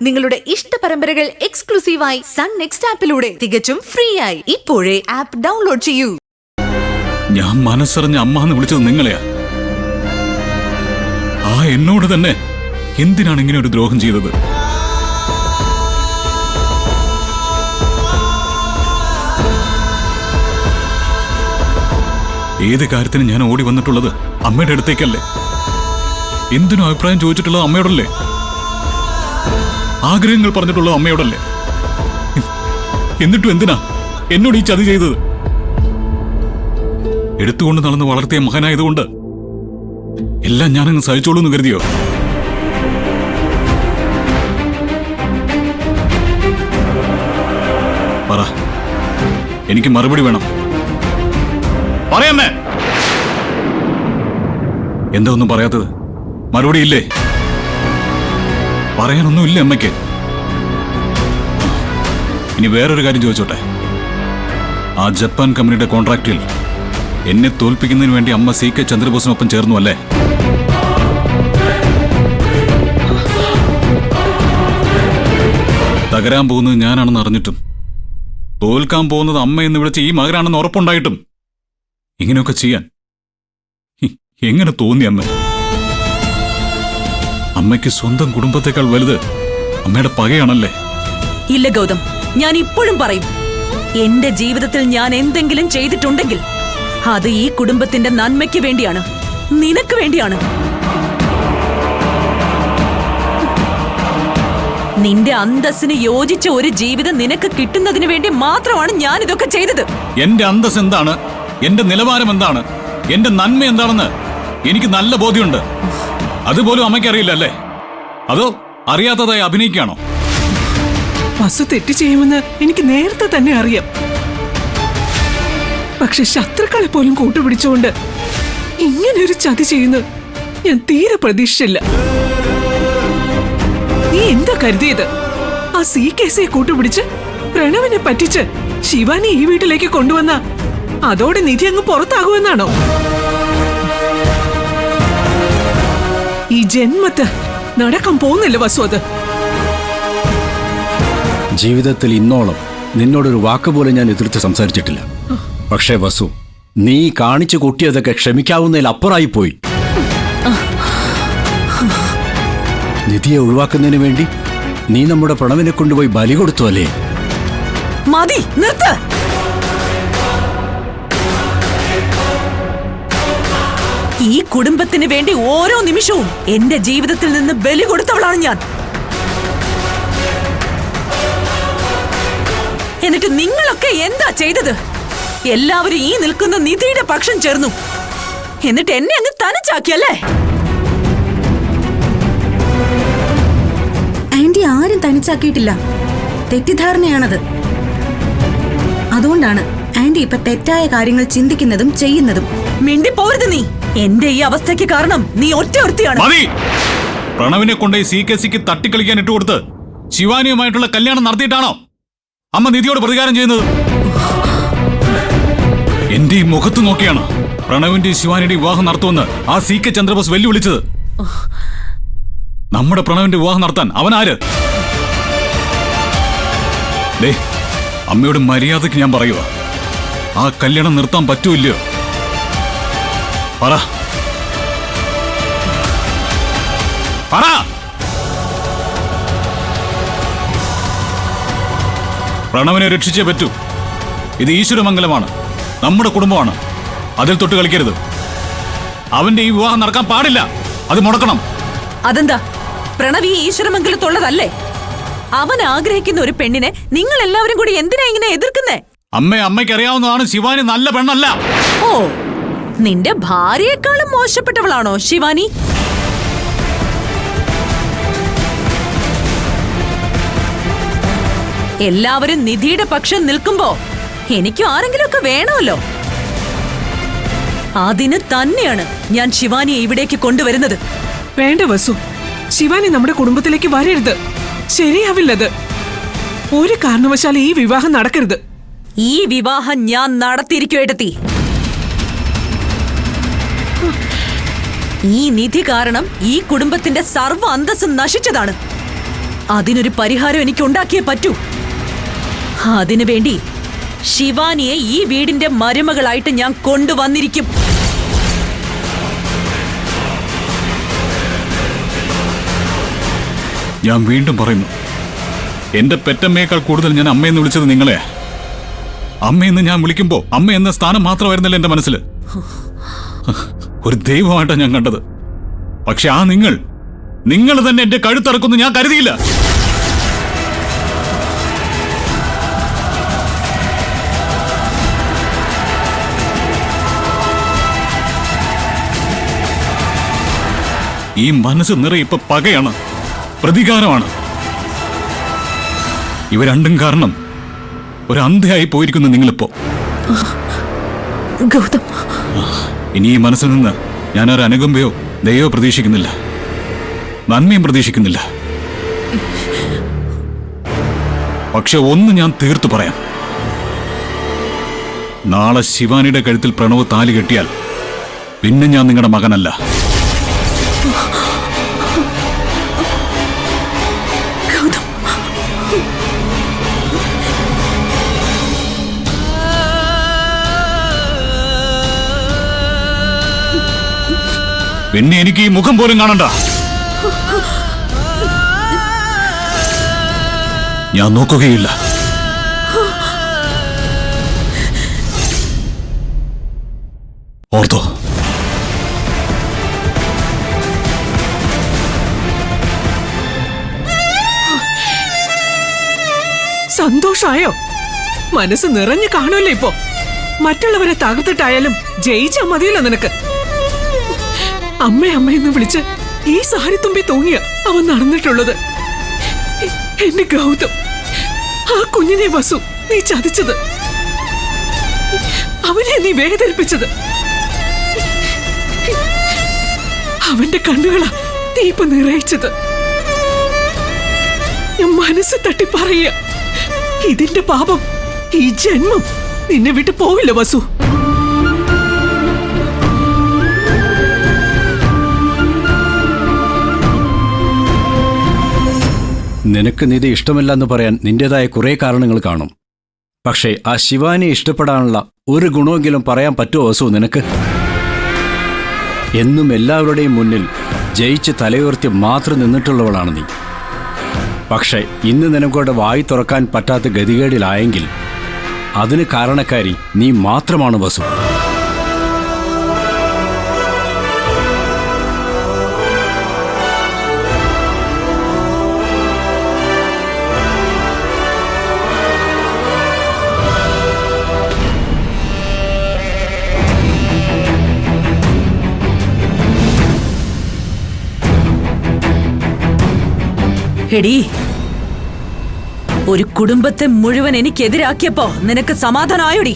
നിങ്ങളുടെ ഇഷ്ട പരമ്പരകൾ എക്സ്ക്ലൂസീവായി സൺ നെക്സ്റ്റ് ആപ്പിലൂടെ തികച്ചും ഫ്രീ ആയി ഇപ്പോഴേ ആപ്പ് ഡൗൺലോഡ് ചെയ്യൂ. ഞാൻ മനസ്സറിഞ്ഞ അമ്മ എന്ന് വിളിച്ചത് നിങ്ങളെയാ. ആ എന്നോട് തന്നെ എന്തിനാണ് ഇങ്ങനെ ഒരു ദ്രോഹം ചെയ്തത്? ഏത് കാര്യത്തിനും ഞാൻ ഓടി വന്നിട്ടുള്ളത് അമ്മയുടെ അടുത്തേക്കല്ലേ? എന്തിനും അഭിപ്രായം ചോദിച്ചിട്ടുള്ളത് അമ്മയോടല്ലേ? ആഗ്രഹങ്ങൾ പറഞ്ഞിട്ടുള്ളത് അമ്മയോടല്ലേ? എന്നിട്ടും എന്തിനാ എന്നോട് ഈ ചതി ചെയ്തത്? എടുത്തുകൊണ്ട് നടന്ന് വളർത്തിയ മകനായതുകൊണ്ട് എല്ലാം ഞാനങ്ങ് സഹിച്ചോളൂ എന്ന് കരുതിയോ? പറ, എനിക്ക് മറുപടി വേണം. പറയമ്മേ, എന്താ ഒന്നും പറയാത്തത്? മറുപടി ഇല്ലേ? പറയാനൊന്നുമില്ലേ അമ്മയ്ക്ക്? ഇനി വേറൊരു കാര്യം ചോദിച്ചോട്ടെ. ആ ജപ്പാൻ കമ്പനിയുടെ കോൺട്രാക്റ്റിൽ എന്നെ തോൽപ്പിക്കുന്നതിന് വേണ്ടി അമ്മ CK ചന്ദ്രബോസിനൊപ്പം ചേർന്നു അല്ലേ? തകരാൻ പോകുന്നത് ഞാനാണെന്ന് അറിഞ്ഞിട്ടും തോൽക്കാൻ പോകുന്നത് അമ്മ എന്ന് വിളിച്ച് ഈ മകനാണെന്ന് ഉറപ്പുണ്ടായിട്ടും ഇങ്ങനെയൊക്കെ ചെയ്യാൻ എങ്ങനെ തോന്നി അമ്മ? അമ്മയ്ക്ക് സ്വന്തം കുടുംബത്തെക്കാൾ വലുത് അമ്മയുടെ പകയാണല്ലേ? ഇല്ല ഗൗതം, ഞാൻ ഇപ്പോഴും പറയും, എന്റെ ജീവിതത്തിൽ ഞാൻ എന്തെങ്കിലും ചെയ്തിട്ടുണ്ടെങ്കിൽ അത് ഈ കുടുംബത്തിന്റെ നന്മയ്ക്ക് വേണ്ടിയാണ്, നിനക്ക് വേണ്ടിയാണ്. നിന്റെ അന്തസ്സിന് യോജിച്ച ഒരു ജീവിതം നിനക്ക് കിട്ടുന്നതിന് വേണ്ടി മാത്രമാണ് ഞാൻ ഇതൊക്കെ ചെയ്തത്. എന്റെ അന്തസ് എന്താണ്, എന്റെ നിലവാരം എന്താണ്, എന്റെ നന്മ എന്താണെന്ന് എനിക്ക് നല്ല ബോധ്യമുണ്ട്. അതുപോലും അമ്മയ്ക്ക് അറിയില്ല അല്ലേ? അതോ അറിയാത്തതായി അഭിനയിക്കുകയാണോ? വസു തെറ്റ് ചെയ്യുമെന്ന് എനിക്ക് നേരത്തെ തന്നെ അറിയാം. പക്ഷെ ശത്രുക്കളെ പോലും കൂട്ടുപിടിച്ചുകൊണ്ട് ഇങ്ങനൊരു ചതി ചെയ്യുന്നു ഞാൻ തീരെ പ്രതീക്ഷിച്ചില്ല. നീ എന്താ കരുതിയത്? ആ CKസിയെ കൂട്ടുപിടിച്ച് പ്രണവിനെ പറ്റിച്ച് ശിവാനി ഈ വീട്ടിലേക്ക് കൊണ്ടുവന്ന അതോടെ നിധി അങ്ങ് പുറത്താകുമെന്നാണോ? ഈ ജന്മത്ത് നടക്കാൻ പോകുന്നില്ല വസു. അത് ജീവിതത്തിൽ ഇന്നോളം നിന്നോടൊരു വാക്കുപോലും ഞാൻ എതിർത്ത് സംസാരിച്ചിട്ടില്ല. പക്ഷേ വസു, നീ കാണിച്ചു കൂട്ടിയതൊക്കെ ക്ഷമിക്കാവുന്നതിൽ അപ്പുറമായിപ്പോയി. നിധിയെ ഒഴിവാക്കുന്നതിന് വേണ്ടി നീ നമ്മുടെ പ്രണവിനെ കൊണ്ടുപോയി ബലി കൊടുത്തു അല്ലേ? മതി, നിർത്ത്. ഈ കുടുംബത്തിന് വേണ്ടി ഓരോ നിമിഷവും എന്റെ ജീവിതത്തിൽ നിന്ന് ബലി കൊടുത്തവളാണ് ഞാൻ. എന്നിട്ട് നിങ്ങളൊക്കെ എന്താ ചെയ്തത്? എല്ലാവരും ഈ നിൽക്കുന്ന നിധിയുടെ പക്ഷം ചേർന്നു. എന്നിട്ട് എന്നെ അങ്ങ് തനിച്ചാക്കിയല്ലേ? ആന്റി ആരും തനിച്ചാക്കിയിട്ടില്ല. തെറ്റിദ്ധാരണയാണത്. അതുകൊണ്ടാണ് ആന്റി ഇപ്പൊ തെറ്റായ കാര്യങ്ങൾ ചിന്തിക്കുന്നതും ചെയ്യുന്നതും. മിണ്ടിപ്പോരുത് നീ. എന്റെ ഈ അവസ്ഥയ്ക്ക് കാരണം നീ ഒറ്റ ഒരുത്തിയാണ്. പ്രണവിനെ കൊണ്ട് CKസിക്ക് തട്ടിക്കളിക്കാൻ ഇട്ടുകൊടുത്ത് ശിവാനിയുമായിട്ടുള്ള കല്യാണം നടത്തിയിട്ടാണോ അമ്മ നിധിയോട് പ്രതികാരം ചെയ്യുന്നത്? എന്റെ ഈ മുഖത്ത് നോക്കിയാണ് പ്രണവിന്റെ ശിവാനിയുടെ വിവാഹം നടത്തുമെന്ന് ആ CK ചന്ദ്രബോസ് വെല്ലുവിളിച്ചത്. നമ്മുടെ പ്രണവിന്റെ വിവാഹം നടത്താൻ അവനാര്? അമ്മയോട് മര്യാദയ്ക്ക് ഞാൻ പറയുക, ആ കല്യാണം നിർത്താൻ പറ്റൂല്ലയോ? പറ. പ്രണവിനെ രക്ഷിച്ചേ പറ്റൂ. ഇത് ഈശ്വരമംഗലമാണ്, നമ്മുടെ കുടുംബമാണ്. അതിൽ തൊട്ട് കളിക്കരുത്. അവന്റെ ഈ വിവാഹം നടക്കാൻ പാടില്ല. അത് മുടക്കണം. അതെന്താ, പ്രണവ് ഈ ഈശ്വരമംഗലത്തുള്ളതല്ലേ? അവൻ ആഗ്രഹിക്കുന്ന ഒരു പെണ്ണിനെ നിങ്ങൾ എല്ലാവരും കൂടി എന്തിനാ ഇങ്ങനെ എതിർക്കുന്നേ? അമ്മയ്ക്ക് അറിയാവുന്നതാണ് ശിവാനി നല്ല പെണ്ണല്ല. ഓ, നിന്റെ ഭാര്യയെക്കാളും മോശപ്പെട്ടവളാണോ ശിവാനി? എല്ലാവരും നിധിയുടെ പക്ഷം നിൽക്കുമ്പോ എനിക്കും ആരെങ്കിലും ഒക്കെ വേണമല്ലോ. അതിന് തന്നെയാണ് ഞാൻ ശിവാനിയെ ഇവിടേക്ക് കൊണ്ടുവരുന്നത്. വേണ്ട വസു, ശിവാനി നമ്മുടെ കുടുംബത്തിലേക്ക് വരരുത്. ശരിയാവില്ലത്. ഒരു കാരണവശാലും ഈ വിവാഹം നടക്കരുത്. ഈ വിവാഹം ഞാൻ നടത്തിയിരിക്കുവേട്ടത്തി. ഈ നിധി കാരണം ഈ കുടുംബത്തിന്റെ സർവ്വ അന്തസ്സും നശിച്ചതാണ്. അതിനൊരു പരിഹാരം എനിക്ക് ഉണ്ടാക്കിയേ പറ്റൂ. അതിനു വേണ്ടി ശിവാനിയെ ഈ വീടിന്റെ മരുമകളായിട്ട് ഞാൻ കൊണ്ടുവന്നിരിക്കും. ഞാൻ വീണ്ടും പറയുന്നു, എന്റെ പെറ്റമ്മയേക്കാൾ കൂടുതൽ ഞാൻ അമ്മയെന്ന് വിളിച്ചത് നിങ്ങളെ. അമ്മയെന്ന് ഞാൻ വിളിക്കുമ്പോ അമ്മ എന്ന സ്ഥാനം മാത്രമായിരുന്നല്ലോ എന്റെ മനസ്സിൽ. ഒരു ദൈവമായിട്ടാണ് ഞാൻ കണ്ടത്. പക്ഷെ ആ നിങ്ങൾ തന്നെ എന്റെ കഴുത്തറക്കുന്നു ഞാൻ കരുതിയില്ല. ഈ മനസ്സ് നിറയെ ഇപ്പൊ പകയാണ്, പ്രതികാരമാണ്. ഇവ രണ്ടും കാരണം ഒരു അന്ധയായി പോയിരിക്കുന്നു നിങ്ങളിപ്പോ. ഗൗതം, ഇനി ഈ മനസ്സിൽ നിന്ന് ഞാനൊരു അനുകമ്പയോ ദയോ പ്രതീക്ഷിക്കുന്നില്ല, നന്മയും പ്രതീക്ഷിക്കുന്നില്ല. പക്ഷെ ഒന്ന് ഞാൻ തീർത്തു പറയാം, നാളെ ശിവാനിയുടെ കഴുത്തിൽ പ്രണവ് താലി കെട്ടിയാൽ പിന്നെ ഞാൻ നിങ്ങളുടെ മകനല്ല. പിന്നെ എനിക്ക് ഈ മുഖം പോലും കാണണ്ട. ഞാൻ നോക്കുകയില്ല. ഓർത്തോ? സന്തോഷായോ? മനസ്സ് നിറഞ്ഞു കാണുമല്ലോ ഇപ്പോ. മറ്റുള്ളവരെ തകർത്തിട്ടായാലും ജയിച്ചാ മതിയല്ലോ നിനക്ക്. അമ്മയെന്ന് വിളിച്ച് ഈ സാരിത്തുമ്പി തൂങ്ങിയ അവൻ നടന്നിട്ടുള്ളത്. എന്റെ ഗൗതം, ആ കുഞ്ഞിനെ വസു നീ ചതിച്ചത്, അവനെ നീ വേദനിപ്പിച്ചത്. അവന്റെ കണ്ണുകളാ നീ ഇപ്പൊ നിറയിച്ചത്. ഞാൻ മനസ്സ് തട്ടി പറയുക, ഇതിന്റെ പാപം ഈ ജന്മം നിന്നെ വിട്ടു പോവില്ല വസു. നിനക്ക് നിധി ഇഷ്ടമല്ലെന്ന് പറയാൻ നിന്റേതായ കുറേ കാരണങ്ങൾ കാണും. പക്ഷേ ആ ശിവാനിയെ ഇഷ്ടപ്പെടാനുള്ള ഒരു ഗുണമെങ്കിലും പറയാൻ പറ്റുമോ വസു നിനക്ക്? എന്നും എല്ലാവരുടെയും മുന്നിൽ ജയിച്ച് തലയുയർത്തി മാത്രം നിന്നിട്ടുള്ളവളാണ് നീ. പക്ഷേ ഇന്ന് നിനക്കോടെ വായി തുറക്കാൻ പറ്റാത്ത ഗതികേടിലായെങ്കിൽ അതിന് കാരണക്കാരി നീ മാത്രമാണ് വസു. എടീ, ഒരു കുടുംബത്തെ മുഴുവൻ എനിക്കെതിരാക്കിയപ്പോ നിനക്ക് സമാധാനമായോടി?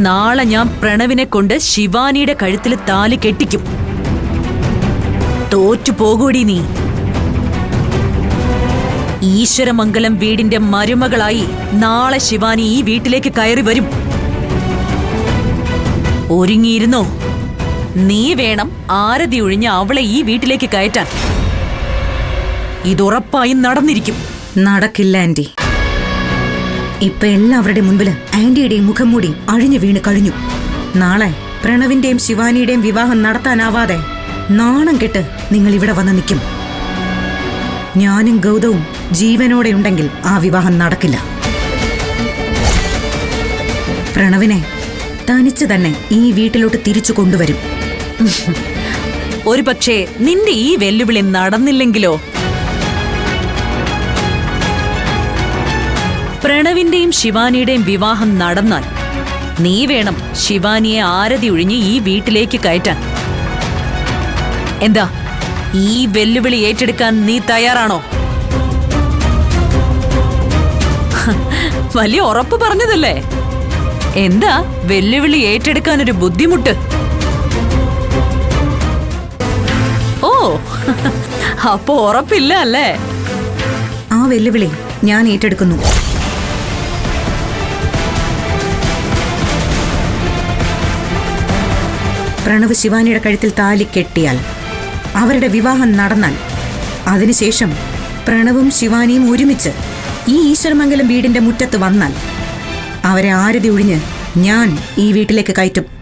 നാളെ ഞാൻ പ്രണവിനെ കൊണ്ട് ശിവാനിയുടെ കഴുത്തിൽ താലി കെട്ടിക്കും. തോറ്റു പോകൂടി നീ. ഈശ്വരമംഗലം വീടിന്റെ മരുമകളായി നാളെ ശിവാനി ഈ വീട്ടിലേക്ക് കയറി വരും. ഒരുങ്ങിയിരുന്നോ? നീ വേണം ആരതി ഒഴിഞ്ഞ് അവളെ ഈ വീട്ടിലേക്ക് കയറ്റാൻ. ഇതുറപ്പായും നടന്നിരിക്കും. നടക്കില്ല ആന്റി. ഇപ്പൊ എല്ലാവരുടെ മുൻപില് ആന്റിയുടെയും മുഖം മൂടി അഴിഞ്ഞു വീണ് കഴിഞ്ഞു. നാളെ പ്രണവിന്റെയും ശിവാനിയുടെയും വിവാഹം നടത്താനാവാതെ നാണം കെട്ട് നിങ്ങൾ ഇവിടെ വന്ന് നിൽക്കും. ഞാനും ഗൗതവും ജീവനോടെ ഉണ്ടെങ്കിൽ ആ വിവാഹം നടക്കില്ല. പ്രണവിനെ തനിച്ച് തന്നെ ഈ വീട്ടിലോട്ട് തിരിച്ചു കൊണ്ടുവരും. ഒരു പക്ഷേ നിന്റെ ഈ വെല്ലുവിളി നടന്നില്ലെങ്കിലോ? പ്രണവിന്റെയും ശിവാനിയുടെയും വിവാഹം നടന്നാൽ നീ വേണം ശിവാനിയെ ആരതി ഒഴിഞ്ഞ് ഈ വീട്ടിലേക്ക് കയറ്റാൻ. എന്താ, ഈ വെല്ലുവിളി ഏറ്റെടുക്കാൻ നീ തയ്യാറാണോ? വലിയ ഉറപ്പ് പറഞ്ഞതല്ലേ? എന്താ വെല്ലുവിളി ഏറ്റെടുക്കാൻ ഒരു ബുദ്ധിമുട്ട്? ഓ, അപ്പോ ഉറപ്പില്ല അല്ലേ? ആ വെല്ലുവിളി ഞാൻ ഏറ്റെടുക്കുന്നു. പ്രണവ് ശിവാനിയുടെ കഴുത്തിൽ താലി കെട്ടിയാൽ, അവരുടെ വിവാഹം നടന്നാൽ അതിനുശേഷം പ്രണവും ശിവാനിയും ഒരുമിച്ച് ഈ ഈശ്വരമംഗലം വീടിന്റെ മുറ്റത്ത് വന്നാൽ അവരെ ആരതി ഒഴിഞ്ഞ് ഞാൻ ഈ വീട്ടിലേക്ക് കയറ്റും.